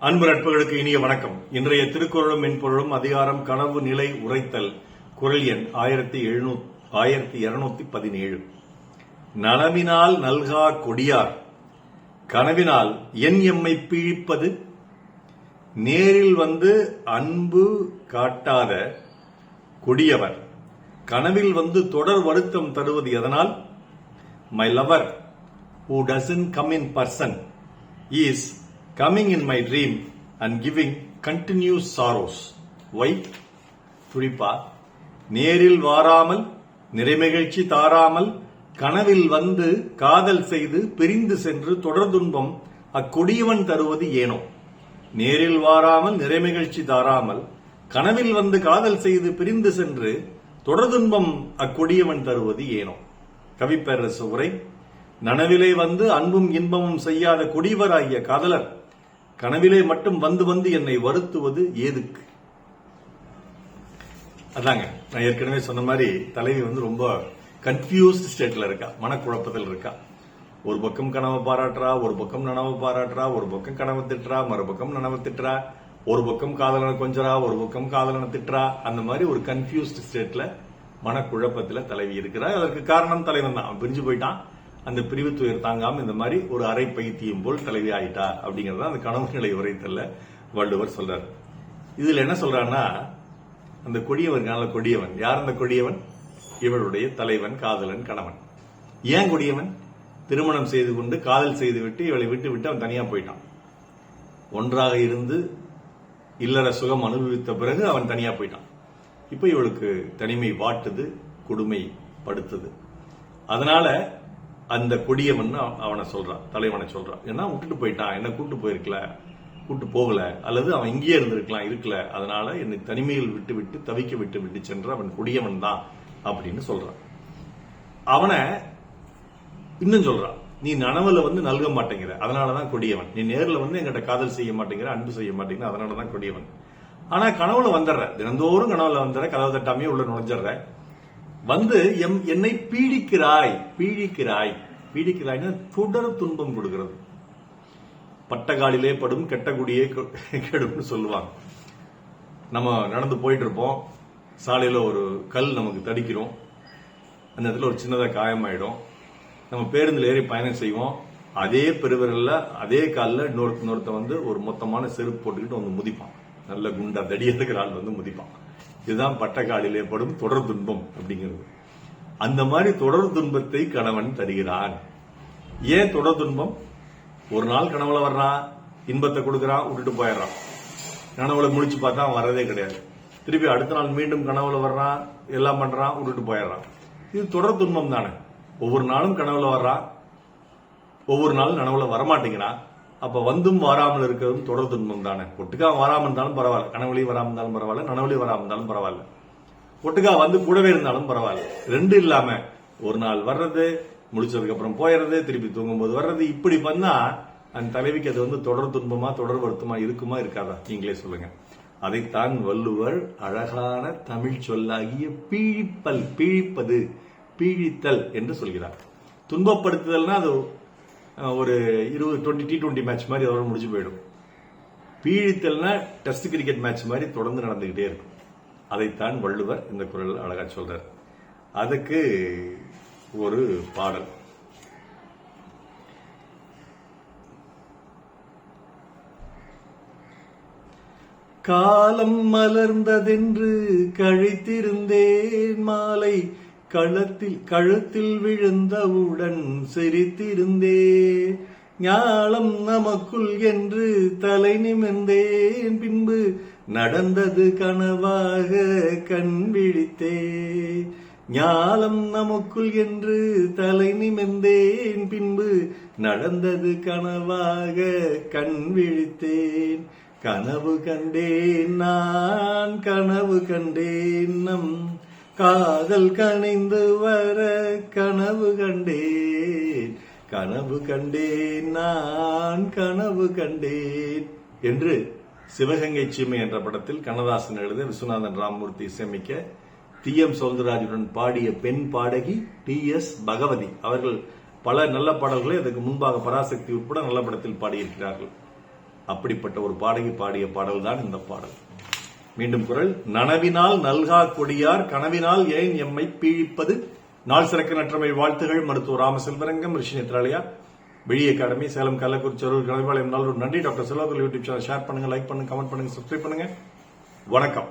அன்பு நட்புகளுக்கு இனிய வணக்கம். இன்றைய திருக்குறளும் மென்பொருளும் அதிகாரம் கனவு நிலை உரைத்தல். குறள் எண் 1217. நனவினால் நல்கார் கொடியார் கனவினால் என் எம்மை பீழிப்பது. நேரில் வந்து அன்பு காட்டாத கொடியவர் கனவில் வந்து தொடர் வருத்தம் தருவது எதனால்? My lower who doesn't come in person is coming in my dream and giving continuous sorrows. Why? குறிப்பா, நேரில் வாராமல் நிறைமகிழ்ச்சி தாராமல் கனவில் வந்து காதல் செய்து பிரிந்து சென்று தொடர் துன்பம் அக்கொடியவன் தருவது ஏனோ? நேரில் வாராமல் நிறைமகிழ்ச்சி தாராமல் கனவில் வந்து காதல் செய்து பிரிந்து சென்று தொடர் துன்பம் அக்கொடியவன் தருவது ஏனோ? கவிப்பேரரசு உரை. நனவிலே வந்து அன்பும் இன்பமும் செய்யாத கொடியவராகிய காதலர் கனவிலே மட்டும் வந்து வந்து என்னை வருத்துவது ஏதுக்கு? அதாங்க நான் ஏற்கனவே சொன்ன மாதிரி தலைவி வந்து ரொம்ப கன்ஃபியூஸ்ட் ஸ்டேட்ல இருக்கா, மனக்குழப்பத்தில் இருக்கா. ஒரு பக்கம் கனவை பாராட்டுறா, ஒரு பக்கம் நனவை பாராட்டுறா, ஒரு பக்கம் கனவை திட்டுறா, மறுபக்கம் நனவை திட்டுறா, ஒரு பக்கம் காதலனை கொஞ்சரா, ஒரு பக்கம் காதலனை திட்டுறா. அந்த மாதிரி ஒரு கன்ஃபியூஸ்ட் ஸ்டேட்ல மனக்குழப்பத்தில் தலைவி இருக்கிறா. அதற்கு காரணம் தலைவன் தான். அவன் பிரிஞ்சு போயிட்டான். அந்த பிரிவு துயர் தாங்காம இந்த மாதிரி ஒரு அரை பைத்தியம் போல் தலைவி ஆயிட்டா அப்படிங்கறத அந்த கனவு நிலை உரைத்தல்ல வள்ளுவர் சொல்றாரு. இதுல என்ன சொல்றாருன்னா, அந்த கொடியவன் கொடியவன் யார்? அந்த கொடியவன் இவளுடைய தலைவன், காதலன், கணவன். ஏன் கொடியவன்? திருமணம் செய்து கொண்டு காதல் செய்து விட்டு இவளை விட்டு விட்டு அவன் தனியா போயிட்டான். ஒன்றாக இருந்து இல்லற சுகம் அனுபவித்த பிறகு அவன் தனியா போயிட்டான். இப்ப இவளுக்கு தனிமை வாட்டுது, கொடுமை படுத்துது. அதனால அந்த கொடியவன் அவனை சொல்றான், தலைவனை சொல்றான். ஏன்னா விட்டுட்டு போயிட்டான், என்ன கூட்டு போயிருக்கல, கூட்டு போகல, அல்லது அவன் இங்கேயே இருந்திருக்கலாம், இருக்கல, அதனால என்னை தனிமையில் விட்டு விட்டு தவிக்க விட்டு விட்டு சென்ற அவன் கொடியவன் தான் அப்படின்னு சொல்றான். அவனை இன்னும் சொல்றான், நீ நனவுல வந்து நல்க மாட்டேங்கிற, அதனாலதான் கொடியவன். நீ நேரில் வந்து எங்கிட்ட காதல் செய்ய மாட்டேங்கிற, அன்பு செய்ய மாட்டேங்கிற, அதனாலதான் கொடியவன். ஆனா கனவுல வந்துடுற, தினந்தோறும் கனவுல வந்துடுற, கதவை தட்டாமே உள்ள நுழைஞ்சிடுற, வந்து என்னை பீடிக்கிறாய். பீடிக்கிறாய்னா தொடர் துன்பம் கொடுக்கிறது. பட்டகாலிலே படும் கெட்ட குடியே கெடும்னு சொல்லுவாங்க. நம்ம நடந்து போயிட்டு இருப்போம், சாலையில ஒரு கல் நமக்கு தடிக்கிறோம், அந்த இடத்துல ஒரு சின்னதாக காயமாயிடும். நம்ம பேருந்துல ஏறி பயணம் செய்வோம், அதே பெருவிரல்ல அதே காலில் இன்னொருத்த வந்து ஒரு மொத்தமான செருப்பு போட்டுக்கிட்டு வந்து முதிப்பான். நல்ல குண்டா தடியதுக்கு ஆள் வந்து முதிப்பான். இதுதான் பட்டக்காலிலே படும் தொடர் துன்பம் அப்படிங்கிறது. அந்த மாதிரி தொடர் துன்பத்தை கணவன் தருகிறான். ஏன் தொடர் துன்பம்? ஒரு நாள் கனவுல வர்றான், இன்பத்தை கொடுக்கறான், விட்டுட்டு போயிடுறான். கனவுல முடிச்சு பார்த்தா வர்றதே கிடையாது. திருப்பி அடுத்த நாள் மீண்டும் கனவுல வர்றான், எல்லாம் பண்றான், விட்டுட்டு போயிடுறான். இது தொடர் துன்பம் தானே. ஒவ்வொரு நாளும் கனவுல வர்றான், ஒவ்வொரு நாளும் கனவுல வரமாட்டேங்கிறான். அப்ப வந்தும் வராமல் இருக்கிறதும் தொடர் துன்பம் தானே. ஒட்டுக்கா வராமல் இருந்தாலும் பரவாயில்ல, கனவுலையும் வராமல் இருந்தாலும் பரவாயில்ல, நனவுலையும் வராமல் இருந்தாலும் பரவாயில்ல, ஒட்டுக்கா வந்து கூடவே இருந்தாலும் பரவாயில்ல. ரெண்டு இல்லாம ஒரு நாள் வர்றது, முடிச்சதுக்கு அப்புறம் போயிடுறது, திருப்பி தூங்கும் போது வர்றது, இப்படி பண்ணா அந்த தலைவிக்கு அது வந்து தொடர் துன்பமா தொடர் வருத்தமா இருக்குமா இருக்காதா? நீங்களே சொல்லுங்க. அதைத்தான் வள்ளுவர் அழகான தமிழ் சொல்லாகிய பீழிப்பல், பீழிப்பது, பீழித்தல் என்று சொல்கிறார். துன்பப்படுத்துதல்னா அது ஒரு 20 T20 மேட்ச் மாதிரி அதோட முடிஞ்சு போயிடும். பீழித்தல்னா டெஸ்ட் கிரிக்கெட் மேட்ச் மாதிரி தொடர்ந்து நடந்துகிட்டே இருக்கும். அதைத்தான் வள்ளுவர் இந்த குறள் அழகா சொல்றார். அதுக்கு ஒரு பாடல். காலம் மலர்ந்ததென்று கழித்திருந்தேன், மாலை கழுத்தில் விழுந்தவுடன் சிரித்திருந்தேன், ஞாலம் நமக்குள் என்று தலை நிமிர்ந்தேன், பின்பு நடந்தது கனவாக கண் விழித்தேன். ஞாலம் நமக்குள் என்று தலை நிமிர்ந்தேன், பின்பு நடந்தது கனவாக கண் விழித்தேன். கனவு கண்டேன் நான், கனவு கண்டேன் நம் காதல் கனிந்து வர, கனவு கண்டேன், கனவு கண்டேன் நான், கனவு கண்டேன் என்று சிவகங்கை சீமை என்ற படத்தில் கண்ணதாசன் எழுத விஸ்வநாதன் ராமமூர்த்தி இசையமைக்க டி.எம். சௌந்தரராஜனுடன் பாடிய பெண் பாடகி டி.எஸ். பகவதி அவர்கள் பல நல்ல பாடல்களை அதற்கு முன்பாக பராசக்தி உட்பட நல்ல படத்தில் பாடியிருக்கிறார்கள். அப்படிப்பட்ட ஒரு பாடகி பாடிய பாடல் தான் இந்த பாடல். மீண்டும் குரல். நனவினால் நல்கா கொடியார் கனவினால் ஏன் எம்மை பீழிப்பது. நாள் சிறக்க நற்றமை வாழ்த்துகள். மருத்துவர் ராமசெல்வரங்கம், ரிஷி நேத்ராலயா, விழி அகாடமி, சேலம், கள்ளக்குறிச்சி, கலைவாளையம். நன்றி. டாக்டர் செல்வாக்குள் யூடியூப் சேனல் ஷேர் பண்ணுங்க, லைக் பண்ணுங்க, கமெண்ட் பண்ணுங்க, சப்ஸ்கிரைப் பண்ணுங்க. வணக்கம்.